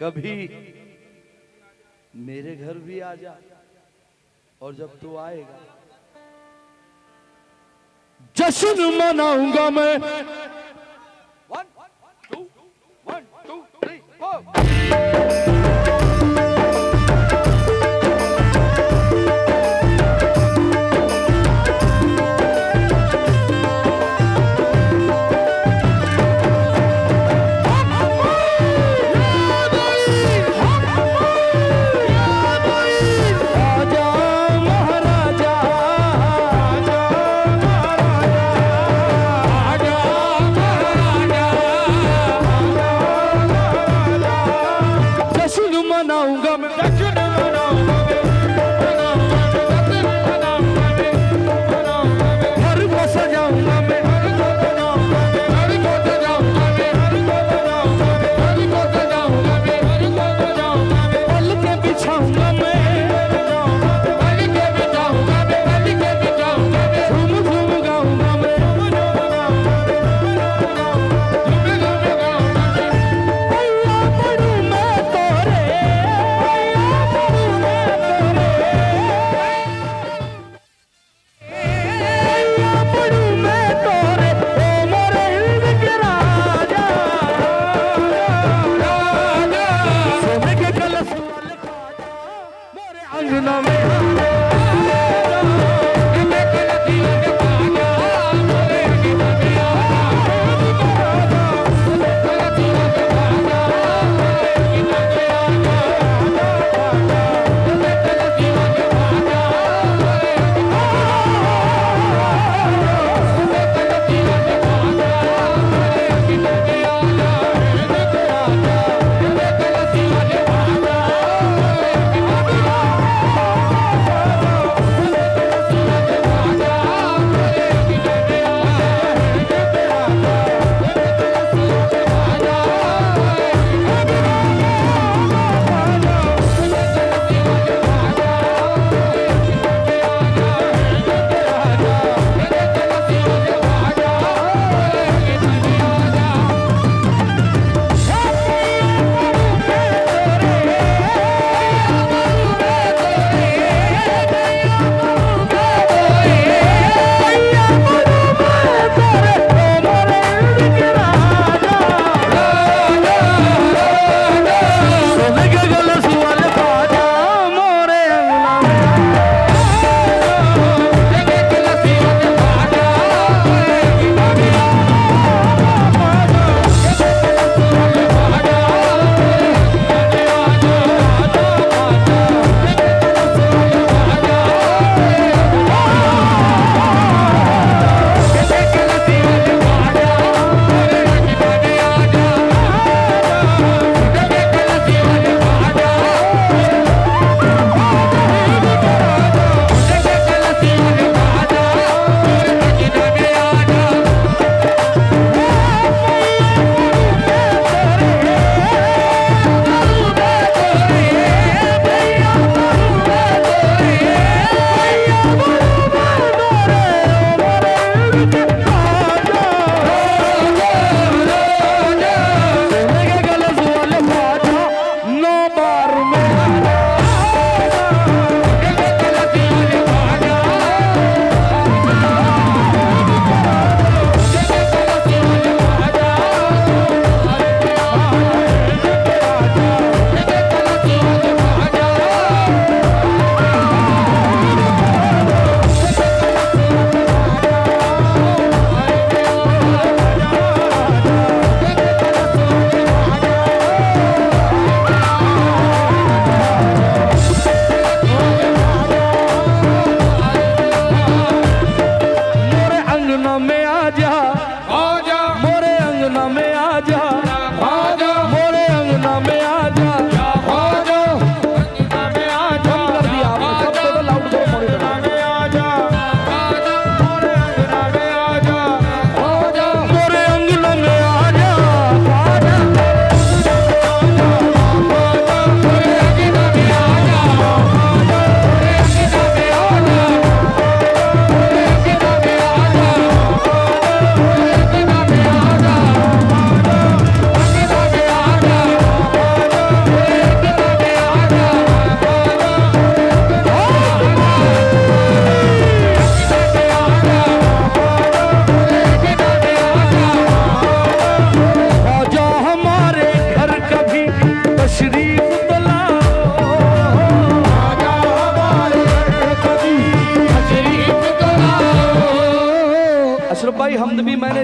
कभी मेरे घर भी आ जा, और जब तू आएगा जश्न मनाऊंगा मैं। 1 2 1 2 3 4।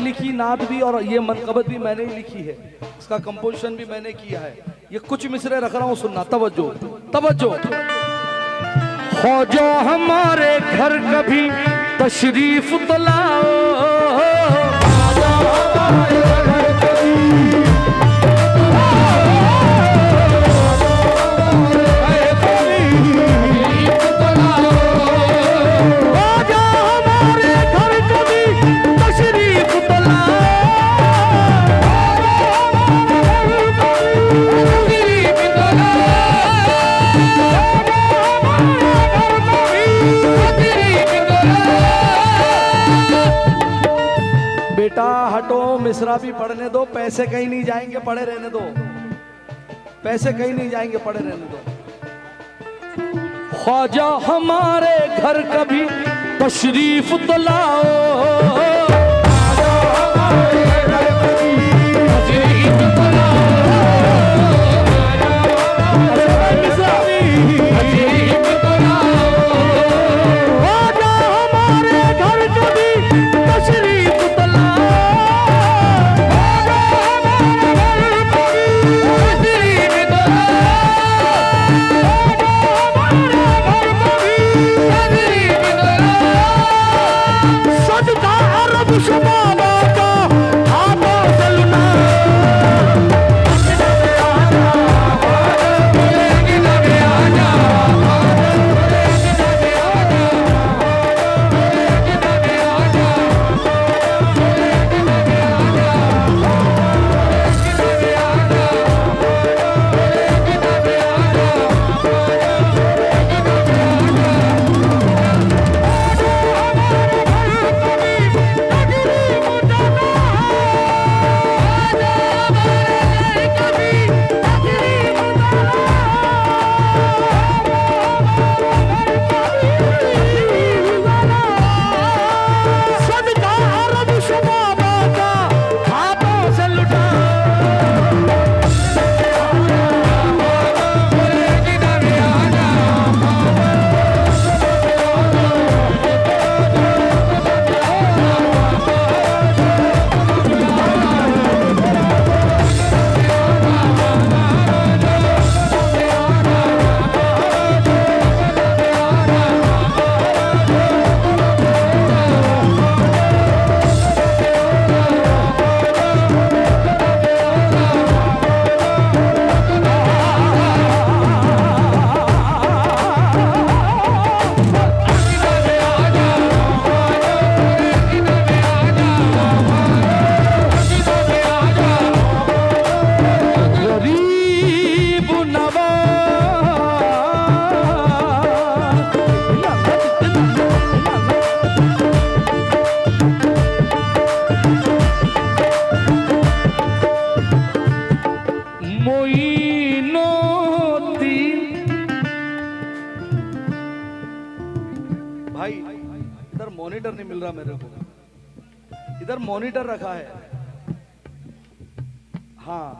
लिखी नात भी और ये मनकबत भी मैंने ही लिखी है, इसका कंपोजिशन भी मैंने किया है। ये कुछ मिसरे रख रहा हूँ, सुनना, तवज्जो तवज्जो। ख्वाजा हमारे घर कभी तशरीफ तो लाओ, बेटा हटो, मिसरा भी पढ़ने दो, पैसे कहीं नहीं जाएंगे, पढ़े रहने दो, पैसे कहीं नहीं जाएंगे, पढ़े रहने दो। ख्वाजा हमारे घर कभी तशरीफ तो लाओ, भाई इधर मॉनिटर नहीं मिल रहा मेरे को, इधर मॉनिटर रखा है। हाँ,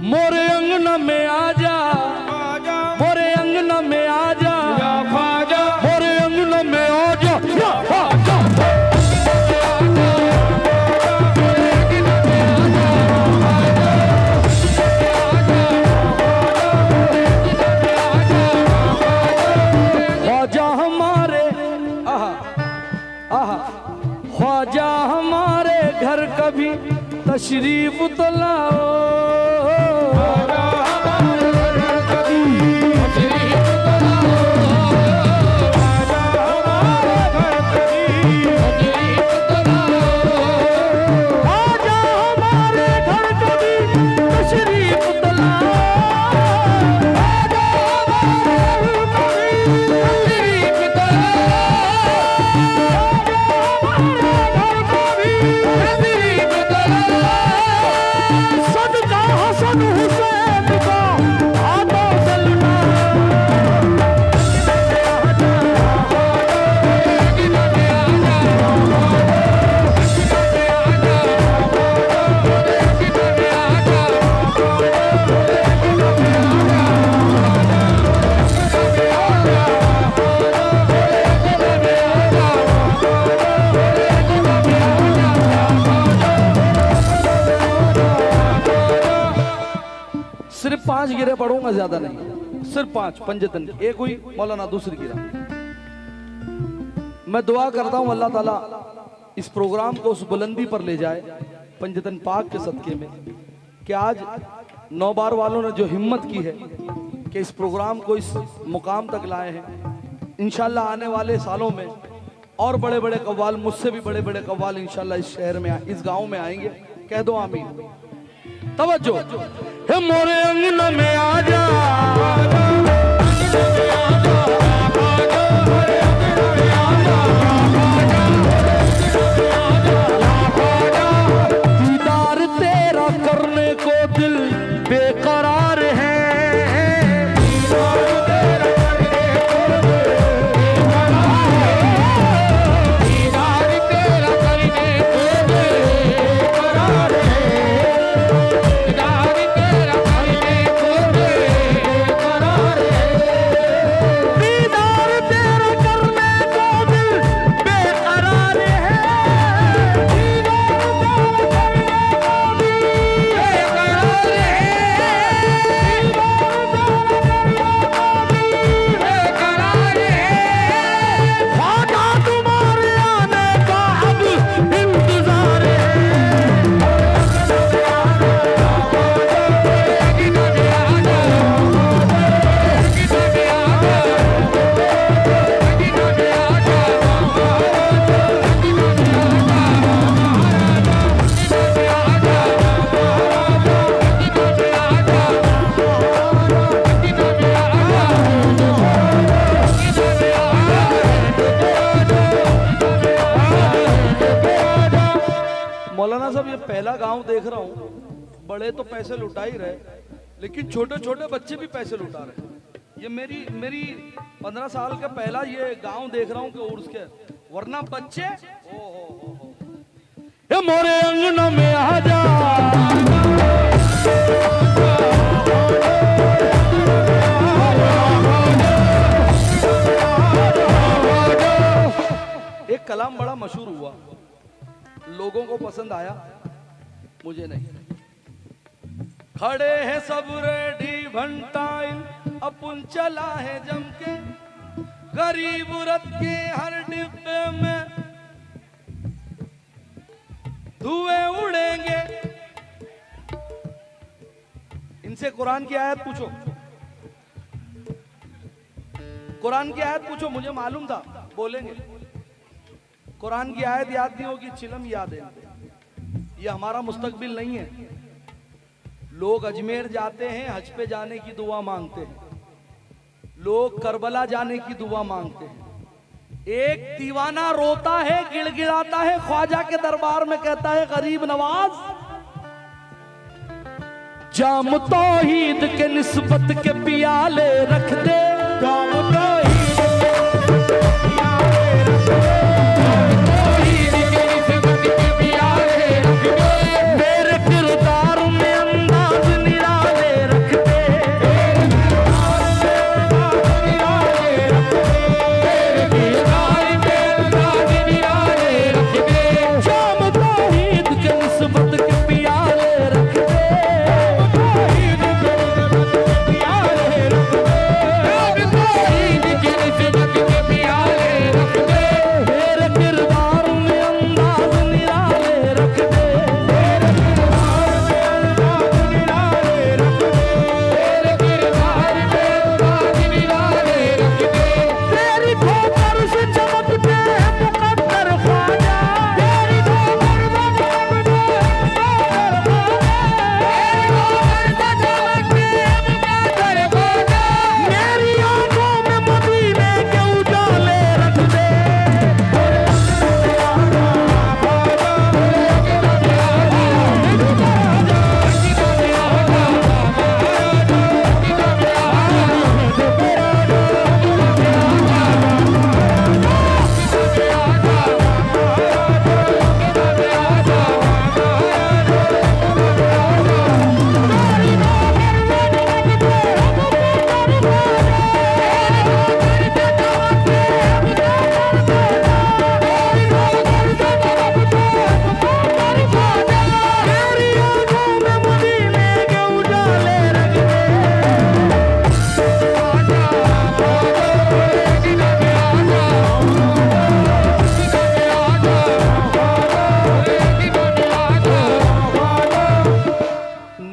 मोरे अंगना में आजा, मोरे अंगना में आजा, मोरे अंगना में आजा, ख्वाजा हमारे घर कभी तशरीफ तो लाओ, 5 गिरे पढ़ूंगा, ज्यादा नहीं, सिर्फ 5 पंजतन। एक हुई मौलाना, दूसरी गिरा। मैं दुआ करता हूं अल्लाह ताला इस प्रोग्राम को उस बुलंदी पर ले जाए पंजतन पाक के सदके में, कि आज 9 बार वालों ने जो हिम्मत की है कि इस प्रोग्राम को इस मुकाम तक लाए हैं। इंशाल्लाह आने वाले सालों में और बड़े बड़े कव्वाल, मुझसे भी बड़े बड़े कव्वाल इंशाल्लाह इस शहर में, इस गांव में आएंगे। कह दो आमीन। तवज्जो। हे मोरे अंगना में आ जा, दीदार तेरा करने को दिल बेकरार है। मौलाना साहब, ये पहला गांव देख रहा हूँ, बड़े तो पैसे लुटा ही रहे, लेकिन छोटे छोटे बच्चे भी पैसे लुटा रहे। ये मेरी 15 साल का पहला ये गांव देख रहा हूँ कि उर्स के, वरना बच्चे ये मोरे अंगना में आ जा। एक कलाम बड़ा मशहूर हुआ, लोगों को पसंद आया, मुझे नहीं। खड़े हैं सब रेडी भंटाइल, अपन चला है जम के, गरीब रथ के हर डिब्बे में धुएं उड़ेंगे। इनसे कुरान की आयत पूछो, कुरान की आयत पूछो, मुझे मालूम था बोलेंगे। कुरान की आयत याद नहीं होगी, चिलम याद है। ये हमारा मुस्तकबिल नहीं है। लोग अजमेर जाते हैं, हज पे जाने की दुआ मांगते हैं, लोग करबला जाने की दुआ मांगते हैं। एक दीवाना रोता है, गिड़गिड़ाता है, ख्वाजा के दरबार में कहता है, गरीब नवाज जाम तौहीद के निस्बत के पियाले रख दे, जाम तौहीद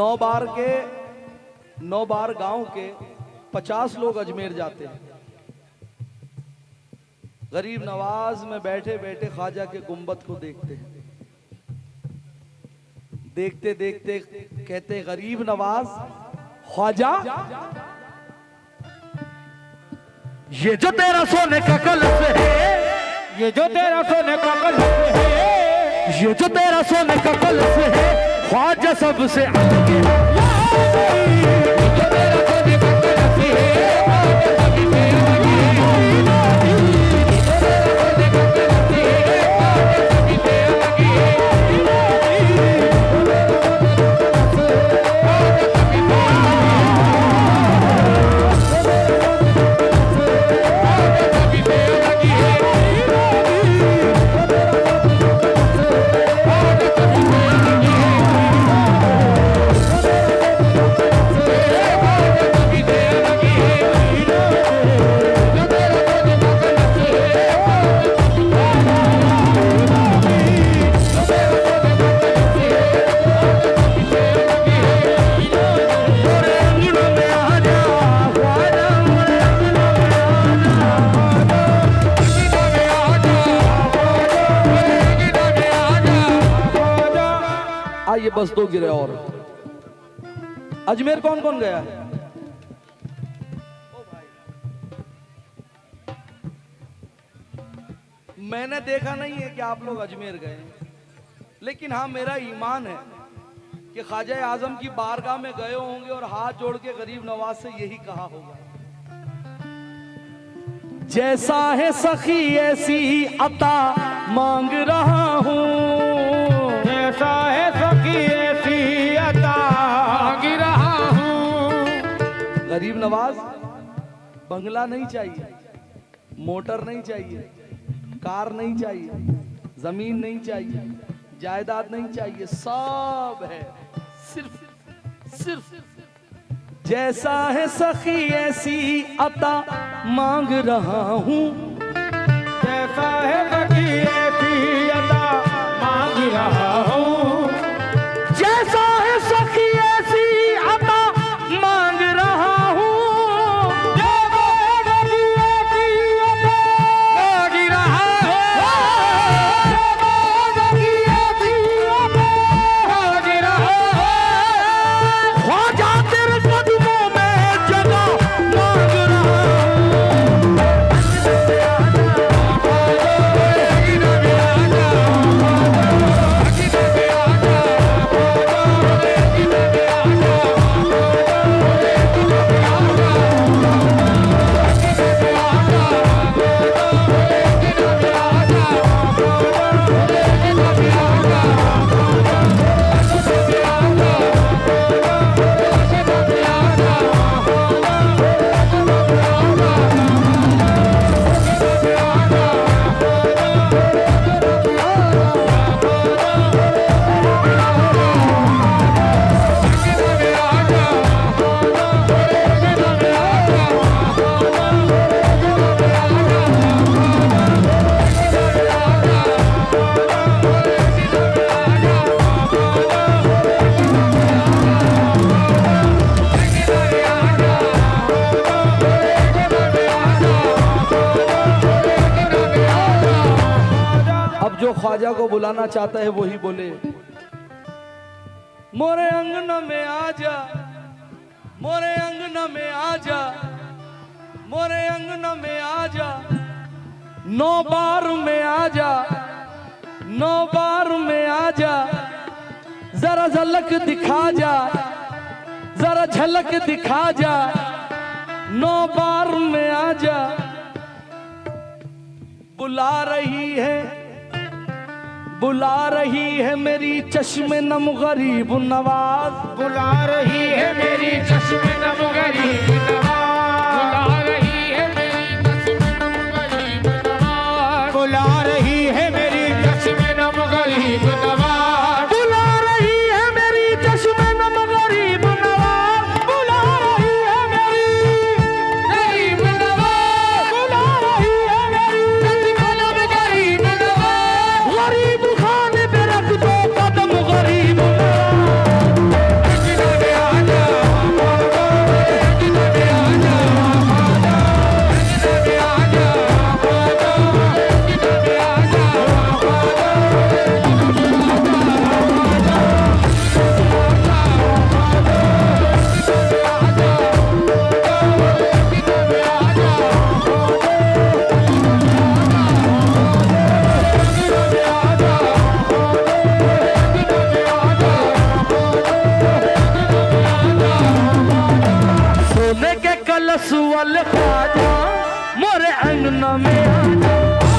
नौ बार गांव के 50 लोग अजमेर जाते हैं। गरीब नवाज में बैठे बैठे ख्वाजा के गुंबद को देखते हैं। देखते देखते कहते गरीब नवाज, ख्वाजा ये जो तेरा सोने का कलश है, ये जो तेरा सोने का कलश है, ये जो तेरा सोने का कलश है, ख्वाजा सबसे अलग है। जो तेरा सोने का कलश है, ख्वाजा सबसे अलग आइए बस दो गिरे और। अजमेर कौन कौन गया है? मैंने देखा नहीं है कि आप लोग अजमेर गए, लेकिन हाँ मेरा ईमान है कि ख्वाजा आजम की बारगाह में गए होंगे और हाथ जोड़ के गरीब नवाज से यही कहा होगा, जैसा है सखी ऐसी अता मांग रहा हूं, जैसा है सखी ऐसी अता मांग रहा हूं। गरीब नवाज बंगला नहीं चाहिए, मोटर नहीं चाहिए, कार नहीं चाहिए, जमीन नहीं चाहिए, जायदाद नहीं चाहिए, सब है सिर्फ जैसा है सखी ऐसी अता मांग रहा हूं, जैसा है सखी ऐसी अता मांग रहा हूं, जैसा है सखी ऐसी अता मांग रहा हूं, जैसा है सखी ऐसी अता मांग रहा हूं, सखी ऐसी अता मांग रहा हूं, ख्वाजा तेरे कदमों में जगह मांग रहा जो ख्वाजा को बुलाना चाहता है वही बोले, मोरे अंगना में आजा, मोरे अंगना में आजा, मोरे अंगना में आजा, 9 बार में आजा, 9 बार में आजा, जरा झलक दिखा जा, जरा झलक दिखा जा, 9 बार में आजा, बुला रही है, बुला रही है मेरी चश्मे नम गरीब नवाज, बुला रही है मेरी चश्मे नम गरीब नवाज, बुला रही है मेरी चश्मे नम गरीब नवाज, बुला रही है मेरी चश्मे नम गरीब नवाज, बुला रही है मेरी चश्मे नम गरीब नवाज, बुला रही है मेरी गरीब नवाज, बुला रही है मेरी चश्मे नम गरीब नवाज, गरीब खाने पे रख दो कदम गरीब नवाज। लसुअल खाजा मोरे अंगना में आजा।